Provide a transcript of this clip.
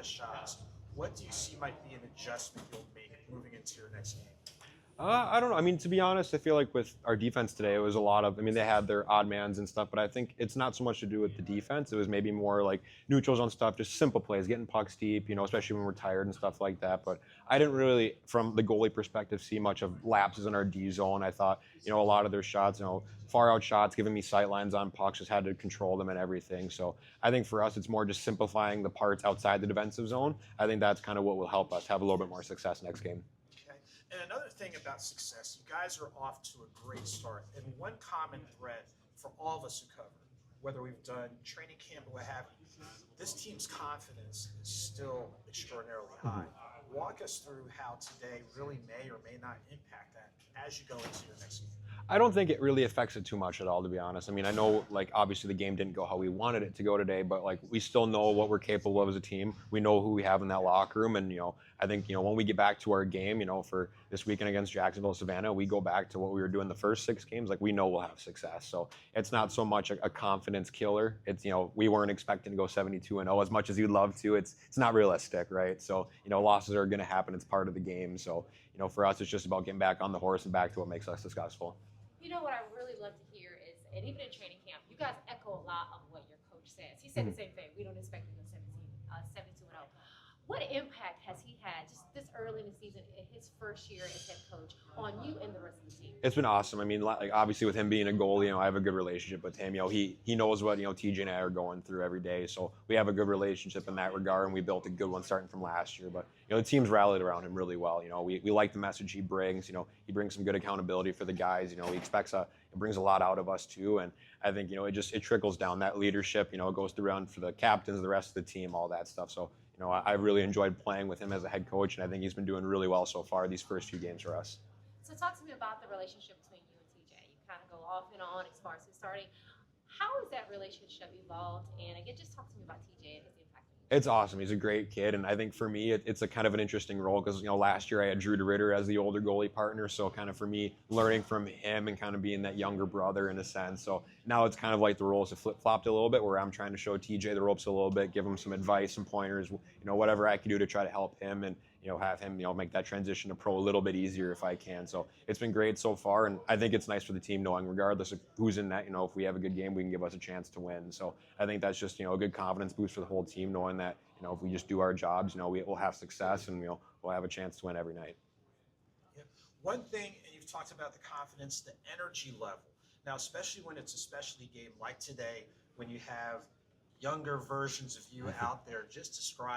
of shots. What do you see might be an adjustment you'll make moving into your next game? I don't know. I mean, to be honest, I feel like with our defense today, it was a lot of, I mean, they had their odd mans and stuff, but I think it's not so much to do with the defense. It was maybe more like neutral zone stuff, just simple plays, getting pucks deep, especially when we're tired and stuff like that. But I didn't really, from the goalie perspective, see much of lapses in our D zone. I thought, a lot of their shots, far out shots, giving me sight lines on pucks, just had to control them and everything. So I think for us, it's more just simplifying the parts outside the defensive zone. I think that's kind of what will help us have a little bit more success next game. And another thing about success, you guys are off to a great start. And one common thread for all of us who cover, whether we've done training camp or what have you, this team's confidence is still extraordinarily high. Walk us through how today really may or may not impact that as you go into your next game. I don't think it really affects it too much at all, to be honest. I mean, I know, obviously the game didn't go how we wanted it to go today, but, we still know what we're capable of as a team. We know who we have in that locker room, and, I think, when we get back to our game, for this weekend against Jacksonville, Savannah, we go back to what we were doing the first 6 games, we know we'll have success. So it's not so much a confidence killer. It's, we weren't expecting to go 72-0 as much as you'd love to. It's not realistic, right? So, losses are going to happen. It's part of the game. So, for us, it's just about getting back on the horse and back to what makes us successful. What I really love to hear is, and even in training camp, you guys echo a lot of what your coach says. He said the same thing. We don't expect to go 72-0. What impact has he had just this early in the season, in his first year as head coach, on you and the rest of the team? It's been awesome. I mean, obviously with him being a goalie, I have a good relationship with him. He knows what TJ and I are going through every day, so we have a good relationship in that regard, and we built a good one starting from last year. But the team's rallied around him really well. We like the message he brings. He brings some good accountability for the guys. He expects it brings a lot out of us too, and I think it trickles down that leadership. It goes around for the captains, the rest of the team, all that stuff. So. I really enjoyed playing with him as a head coach, and I think he's been doing really well so far these first few games for us. So talk to me about the relationship between you and TJ. You kind of go off and on as far as his starting. How has that relationship evolved? And again, just talk to me about TJ and his impact on you. It's awesome. He's a great kid, and I think for me, it's a kind of an interesting role because last year I had Drew DeRitter as the older goalie partner, so kind of for me learning from him and kind of being that younger brother in a sense. So now it's kind of like the roles have flip-flopped a little bit, where I'm trying to show TJ the ropes a little bit, give him some advice, some pointers, whatever I can do to try to help him and have him make that transition to pro a little bit easier if I can. So it's been great so far, and I think it's nice for the team knowing regardless of who's in that, if we have a good game, we can give us a chance to win. So I think that's just a good confidence boost for the whole team, knowing that if we just do our jobs, we'll have success, and we'll have a chance to win every night. Yeah. One thing, and you've talked about the confidence, the energy level. Now, especially when it's a specialty game like today, when you have younger versions of you out there, just describe